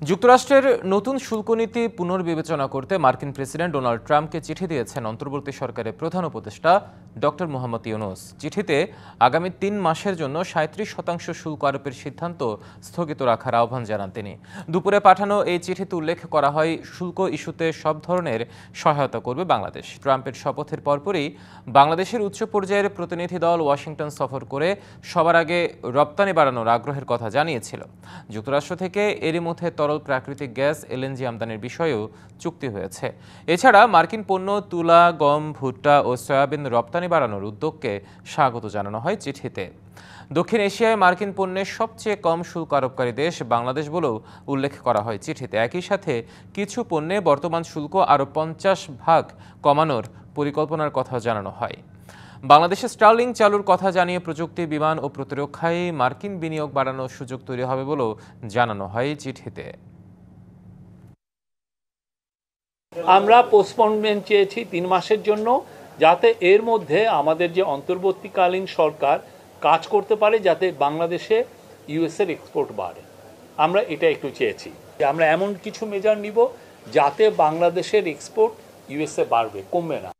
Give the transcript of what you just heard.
যুক্তরাষ্ট্রের নতুন শুল্ক নীতি পুনর্বিবেচনা করতে মার্কিন প্রেসিডেন্ট ডোনাল্ড ট্রাম্পকে চিঠি দিয়েছেন অন্তর্বর্তী সরকারের প্রধান উপদেষ্টা ডক্টর মোহাম্মদ ইউনূস। চিঠিতে আগামী ৩ মাসের জন্য ৩৭% শুল্ক আরোপের সিদ্ধান্ত স্থগিত রাখার আহ্বান জানান তিনি। দুপুরে পাঠানো এই চিঠিতে উল্লেখ করা হয়, শুল্ক ইস্যুতে সব ধরনের সহায়তা করবে বাংলাদেশ। ট্রাম্পের শপথের পরপরই বাংলাদেশের উচ্চ পর্যায়ের প্রতিনিধি দল ওয়াশিংটন সফর করে সবার আগে রপ্তানি বাড়ানোর আগ্রহের কথা জানিয়েছিল। যুক্তরাষ্ট্র থেকে এরই মধ্যে তরল প্রাকৃতিক গ্যাস এলএনজি আমদানির বিষয়েও চুক্তি হয়েছে। এছাড়া মার্কিন পণ্য তুলা, গম, ভুট্টা ও সয়াবিন রপ্তানি বাড়ানোর উদ্যোগকে স্বাগত জানানো হয় চিঠিতে। দক্ষিণ এশিয়ায় মার্কিন পণ্যের সবচেয়ে কম শুল্ক আরোপকারী দেশ বাংলাদেশ বলেও উল্লেখ করা হয় চিঠিতে। একই সাথে কিছু পণ্যে বর্তমান শুল্ক আরও 50% কমানোর পরিকল্পনার কথা জানানো হয়। বাংলাদেশে স্টার্লিং চালুর কথা জানিয়ে প্রযুক্তি, বিমান ও প্রতিরক্ষায় মার্কিন বিনিয়োগ বাড়ানোর সুযোগ তৈরি হবে বলেও জানানো হয় চিঠিতে। আমরা পোস্টপোনমেন্ট চেয়েছি 3 মাসের জন্য, যাতে এর মধ্যে আমাদের যে অন্তর্বর্তীকালীন সরকার কাজ করতে পারে, যাতে বাংলাদেশে ইউএসের এক্সপোর্ট বাড়ে। আমরা এটা একটু চেয়েছি যে আমরা এমন কিছু মেজার নিব যাতে বাংলাদেশের এক্সপোর্ট ইউএসএ বাড়বে, কমবে না।